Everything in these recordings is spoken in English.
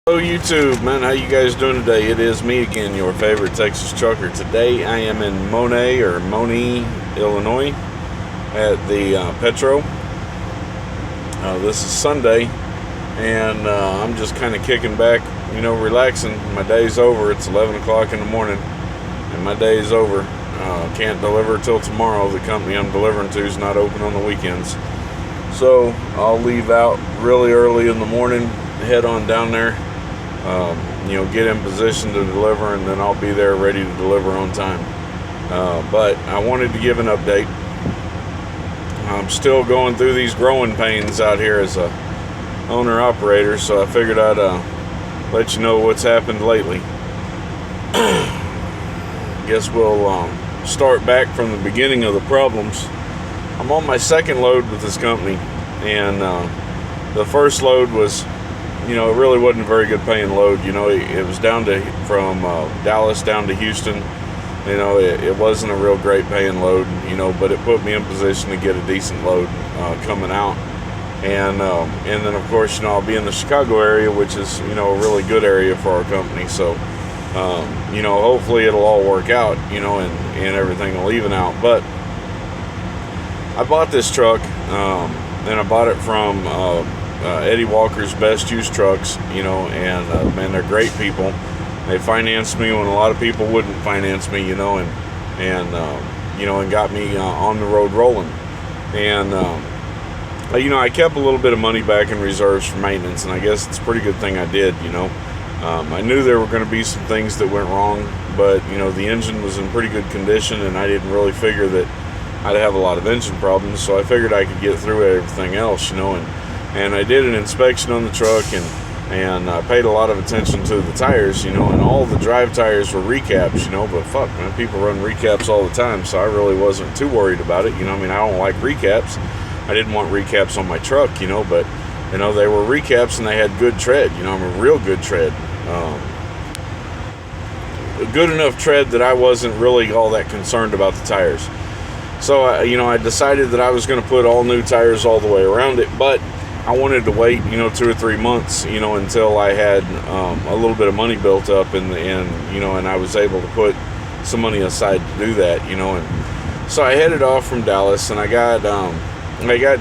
Hello YouTube, man, how you guys doing today? It is me again, your favorite Texas trucker. Today I am in Monee, Illinois at the Petro. This is Sunday, and I'm just kind of kicking back, relaxing. My day's over. It's 11 o'clock in the morning, and my day is over. Can't deliver till tomorrow. The company I'm delivering to is not open on the weekends. So I'll leave out really early in the morning, head on down there, get in position to deliver, and then I'll be there ready to deliver on time. But I wanted to give an update. I'm still going through these growing pains out here as a owner-operator, so I figured I'd let you know what's happened lately. Guess we'll start back from the beginning of the problems. I'm on my second load with this company, and the first load was, it really wasn't a very good paying load. It was down to from Dallas down to Houston. It wasn't a real great paying load, but it put me in position to get a decent load coming out. And then of course, I'll be in the Chicago area, which is, a really good area for our company. So, hopefully it'll all work out, and everything will even out. But I bought this truck, and I bought it from Eddie Walker's Best Used Trucks, and man, they're great people. They financed me when a lot of people wouldn't finance me, and got me on the road rolling. And I kept a little bit of money back in reserves for maintenance, and I guess it's a pretty good thing I did. I knew there were going to be some things that went wrong, but the engine was in pretty good condition, and I didn't really figure that I'd have a lot of engine problems, so I figured I could get through everything else, and I did an inspection on the truck, and I paid a lot of attention to the tires, and all the drive tires were recaps, but fuck, man, people run recaps all the time, so I really wasn't too worried about it. I don't like recaps. I didn't want recaps on my truck, but they were recaps, and they had good tread, a real good tread. A good enough tread that I wasn't really all that concerned about the tires. So, I decided that I was going to put all new tires all the way around it, but I wanted to wait, 2 or 3 months, until I had a little bit of money built up, and I was able to put some money aside to do that, and so I headed off from Dallas, and I got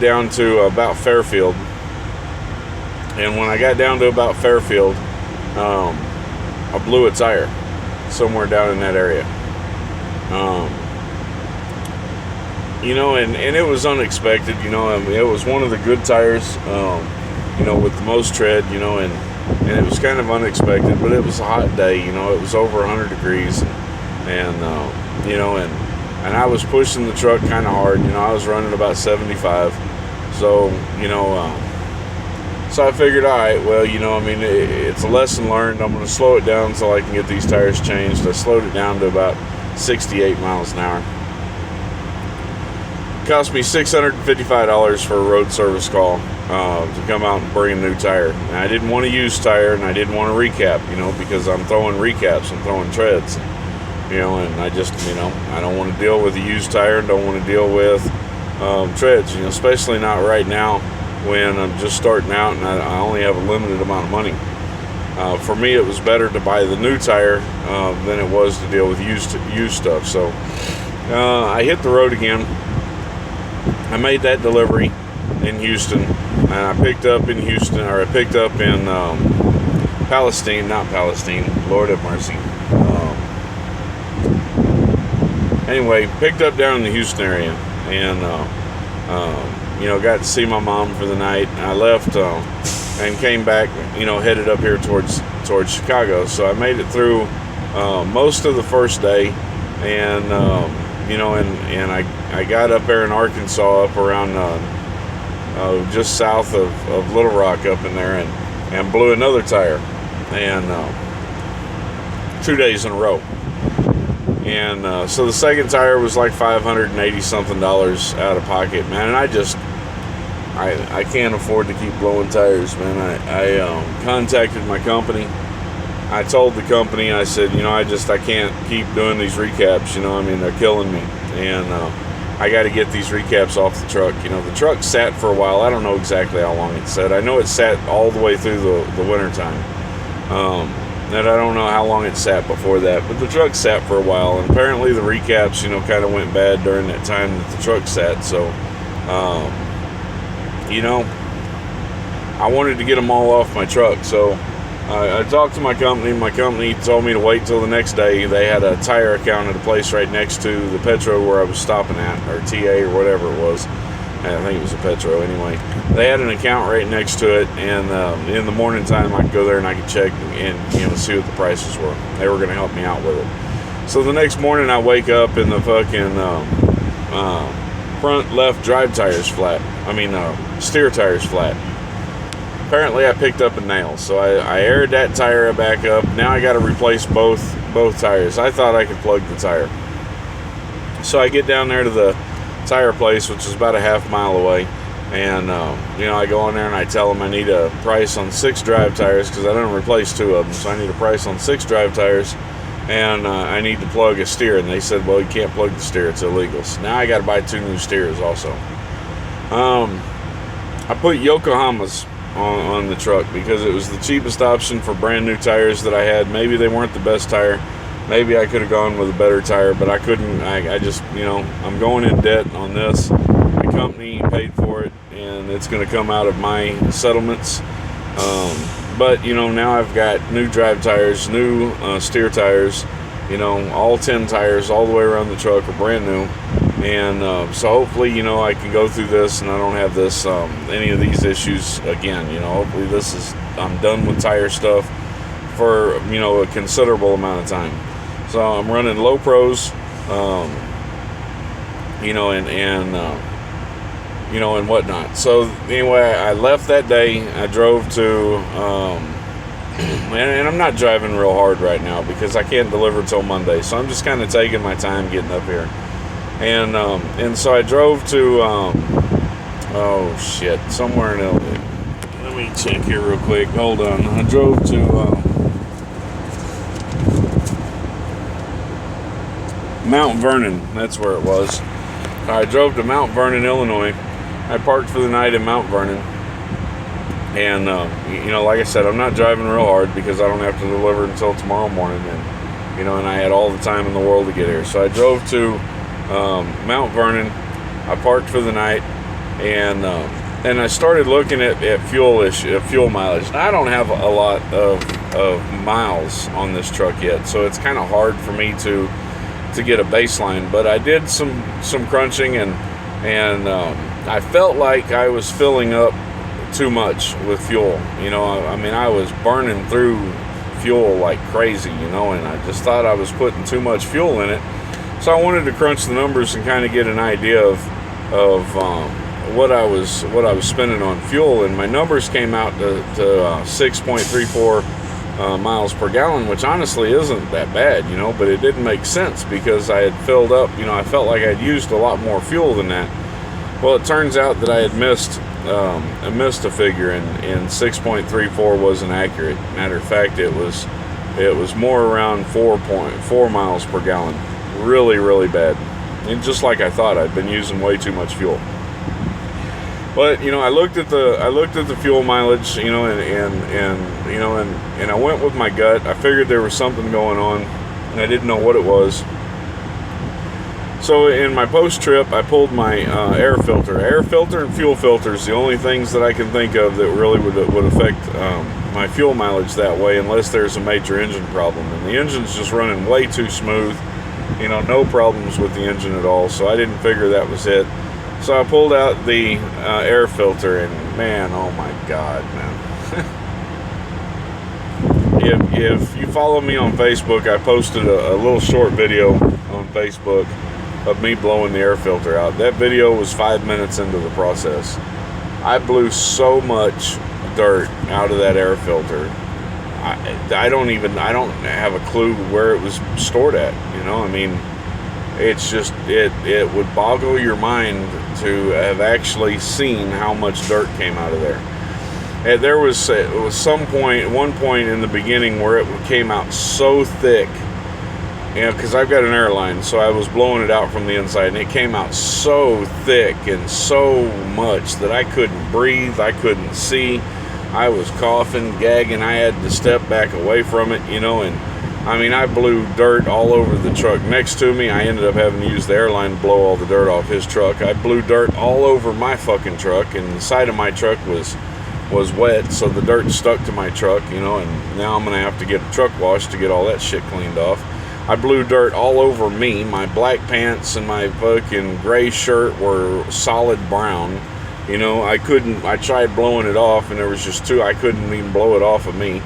down to about Fairfield, and when I got down to about Fairfield, I blew a tire somewhere down in that area. And it was unexpected, it was one of the good tires, with the most tread, and it was kind of unexpected, but it was a hot day, it was over 100 degrees, and I was pushing the truck kind of hard, I was running about 75, so, so I figured, all right, well, it's a lesson learned. I'm going to slow it down so I can get these tires changed. I slowed it down to about 68 miles an hour. Cost me $655 for a road service call to come out and bring a new tire. And I didn't want a used tire, and I didn't want a recap, because I'm throwing recaps, I'm throwing treads, and I just, I don't want to deal with a used tire, and don't want to deal with treads, especially not right now when I'm just starting out and I only have a limited amount of money. For me, it was better to buy the new tire than it was to deal with used stuff. So I hit the road again. I made that delivery in Houston, and I picked up in Palestine, not Palestine, Lord have mercy. Anyway, picked up down in the Houston area, and got to see my mom for the night. I left and came back, headed up here towards Chicago. So I made it through most of the first day, and I got up there in Arkansas, up around just south of Little Rock up in there, and blew another tire, and 2 days in a row. And so the second tire was like $580 something out of pocket, man. And I can't afford to keep blowing tires, man. I contacted my company. I told the company, I said, I can't keep doing these recaps, they're killing me. And I got to get these recaps off the truck. The truck sat for a while. I don't know exactly how long it sat. I know it sat all the way through the winter time. And I don't know how long it sat before that, but the truck sat for a while, and apparently the recaps, kind of went bad during that time that the truck sat. So, I wanted to get them all off my truck. So I talked to my company. My company told me to wait till the next day. They had a tire account at a place right next to the Petro where I was stopping at, or TA or whatever it was. I think it was a Petro anyway. They had an account right next to it, and in the morning time I could go there and I could check and see what the prices were. They were going to help me out with it. So the next morning I wake up and the fucking front left drive tire's flat. Steer tire's flat. Apparently I picked up a nail, so I aired that tire back up. Now I got to replace both tires. I thought I could plug the tire. So I get down there to the tire place, which is about a half-mile away, and I go in there and I tell them I need a price on 6 drive tires, because I didn't replace 2 of them, so I need a price on 6 drive tires, and I need to plug a steer. And they said, well, you can't plug the steer, it's illegal. So now I got to buy 2 new steers also. I put Yokohamas on the truck because it was the cheapest option for brand new tires that I had. Maybe they weren't the best tire. Maybe I could have gone with a better tire, but I couldn't. I just, I'm going in debt on this. My company paid for it, and it's going to come out of my settlements. But, now I've got new drive tires, new steer tires, all 10 tires all the way around the truck are brand new. And so hopefully, I can go through this and I don't have this, any of these issues again. Hopefully I'm done with tire stuff for, a considerable amount of time. So I'm running low pros, and whatnot. So anyway, I left that day. I drove to, and I'm not driving real hard right now because I can't deliver till Monday. So I'm just kind of taking my time getting up here. And so I drove to, somewhere in Illinois. Let me check here real quick. Hold on. I drove to Mount Vernon. That's where it was. I drove to Mount Vernon, Illinois. I parked for the night in Mount Vernon. And, like I said, I'm not driving real hard because I don't have to deliver until tomorrow morning. And, and I had all the time in the world to get here. So I drove to Mount Vernon. I parked for the night, and I started looking at fuel mileage. And I don't have a lot of miles on this truck yet, so it's kind of hard for me to get a baseline. But I did some crunching, and I felt like I was filling up too much with fuel. I was burning through fuel like crazy, and I just thought I was putting too much fuel in it. So I wanted to crunch the numbers and kind of get an idea of what I was spending on fuel, and my numbers came out to 6.34 miles per gallon, which honestly isn't that bad, but it didn't make sense because I had filled up. I felt like I'd used a lot more fuel than that. Well, it turns out that I had missed a figure, and 6.34 wasn't accurate. Matter of fact, it was more around 4.4 miles per gallon. Really, really bad. And just like I thought, I'd been using way too much fuel. But I looked at the fuel mileage, and I went with my gut. I figured there was something going on, and I didn't know what it was. So in my post trip, I pulled my air filter and fuel filter is the only things that I can think of that really would affect my fuel mileage that way, unless there's a major engine problem. And the engine's just running way too smooth. No problems with the engine at all, so I didn't figure that was it. So I pulled out the air filter, and man, oh my God, man. If you follow me on Facebook, I posted a little short video on Facebook of me blowing the air filter out. That video was 5 minutes into the process. I blew so much dirt out of that air filter. I don't have a clue where it was stored at. It's just it would boggle your mind to have actually seen how much dirt came out of there. And there was one point in the beginning where it came out so thick, because I've got an airline, so I was blowing it out from the inside, and it came out so thick and so much that I couldn't breathe, I couldn't see. I was coughing, gagging. I had to step back away from it, you know, and I mean, I blew dirt all over the truck next to me. I ended up having to use the airline to blow all the dirt off his truck. I blew dirt all over my fucking truck, and the side of my truck was wet, so the dirt stuck to my truck, you know, and now I'm gonna have to get a truck wash to get all that shit cleaned off. I blew dirt all over me. My black pants and my fucking gray shirt were solid brown. You know, I tried blowing it off, and there was just I couldn't even blow it off of me.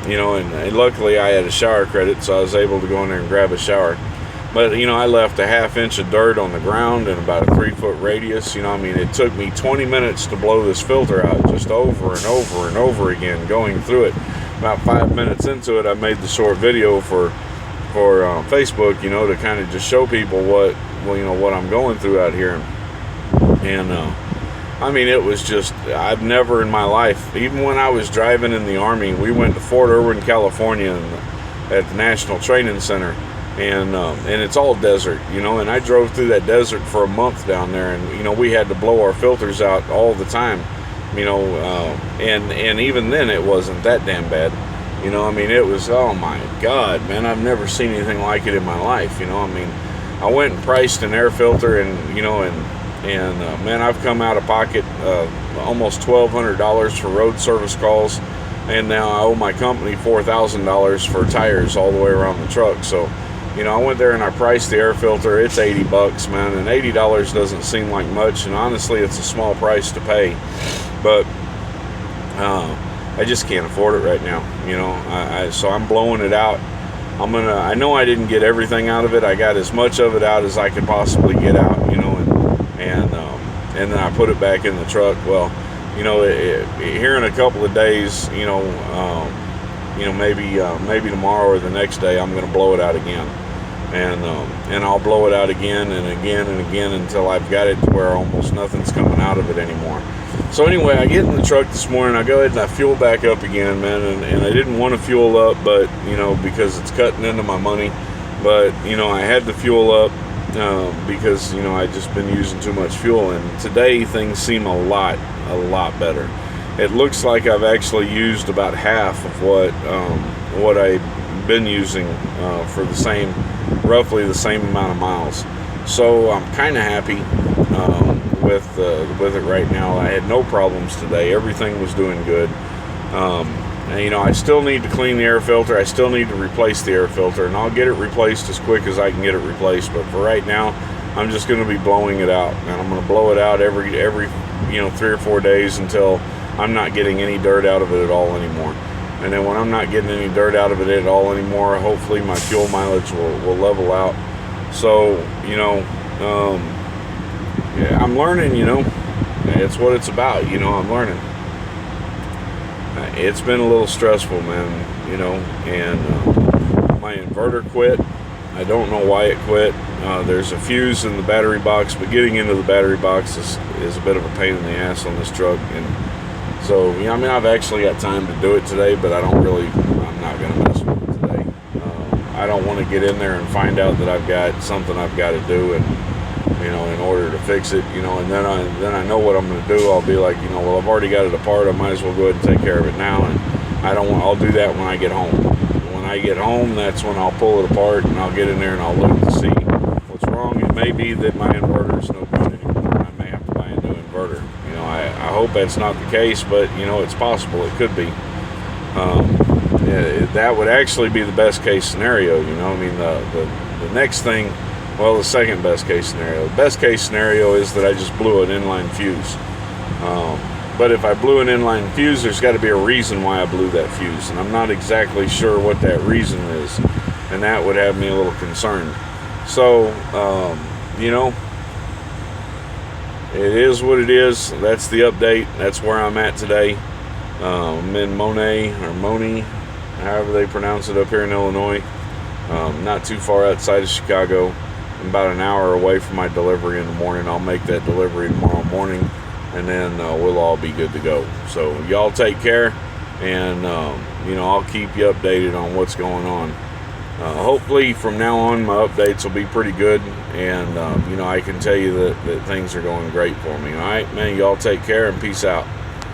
You know, and luckily I had a shower credit, so I was able to go in there and grab a shower. But, you know, I left a ½ inch of dirt on the ground in about a 3-foot radius. You know, I mean, it took me 20 minutes to blow this filter out, just over and over and over again, going through it. About 5 minutes into it, I made the short video for Facebook, you know, to kind of just show people what I'm going through out here. And I mean, it was just, I've never in my life, even when I was driving in the Army, we went to Fort Irwin, California, at the National Training Center, and it's all desert, you know, and I drove through that desert for a month down there, and, you know, we had to blow our filters out all the time, you know, and even then it wasn't that damn bad, you know, I mean, it was, oh my God, man, I've never seen anything like it in my life, you know, I mean, I went and priced an air filter, and, you know, and man, I've come out of pocket almost $1,200 for road service calls, and now I owe my company $4,000 for tires all the way around the truck. So, you know, I went there and I priced the air filter. It's $80, man, and $80 doesn't seem like much, and honestly, it's a small price to pay, but I just can't afford it right now, you know. So I'm blowing it out. I know I didn't get everything out of it. I got as much of it out as I could possibly get out, you know, and then I put it back in the truck. Well, you know, here in a couple of days, you know, maybe tomorrow or the next day, I'm going to blow it out again, and I'll blow it out again and again and again until I've got it to where almost nothing's coming out of it anymore. So anyway, I get in the truck this morning. I go ahead and I fuel back up again, man, and I didn't want to fuel up, but, you know, because it's cutting into my money, but, you know, I had to fuel up. Because, you know, I just been using too much fuel, and today things seem a lot better. It looks like I've actually used about half of what I've been using for roughly the same amount of miles. So I'm kind of happy with it right now. I had no problems today. Everything was doing good. And, you know, I still need to clean the air filter. I still need to replace the air filter, and I'll get it replaced as quick as I can get it replaced. But for right now, I'm just going to be blowing it out, and I'm going to blow it out every 3 or 4 days until I'm not getting any dirt out of it at all anymore. And then when I'm not getting any dirt out of it at all anymore, hopefully my fuel mileage will level out. So, you know, yeah, I'm learning, you know. It's what it's about, you know, I'm learning. It's been a little stressful, man, you know, and my inverter quit. I don't know why it quit. There's a fuse in the battery box, but getting into the battery box is a bit of a pain in the ass on this truck. And so, you know, I mean, I've actually got time to do it today, but I'm not going to mess with it today. I don't want to get in there and find out that I've got something I've got to do, and, you know, in order to fix it, you know, and then I know what I'm going to do. I'll be like, you know, well, I've already got it apart. I might as well go ahead and take care of it now. And I'll do that when I get home. When I get home, that's when I'll pull it apart, and I'll get in there and I'll look to see what's wrong. It may be that my inverter's no good anymore. I may have to buy a new inverter. You know, I hope that's not the case, but, you know, it's possible. It could be. That would actually be the best case scenario. You know, I mean, the next thing. Well, the second best case scenario. The best case scenario is that I just blew an inline fuse. But if I blew an inline fuse, there's got to be a reason why I blew that fuse. And I'm not exactly sure what that reason is. And that would have me a little concerned. So, you know, it is what it is. That's the update. That's where I'm at today. I'm in Monee, however they pronounce it up here in Illinois. Not too far outside of Chicago. I'm about an hour away from my delivery in the morning. I'll make that delivery tomorrow morning, and then we'll all be good to go. So y'all take care, and you know, I'll keep you updated on what's going on. Hopefully from now on my updates will be pretty good, and you know, I can tell you that things are going great for me. All right, man, y'all take care and peace out.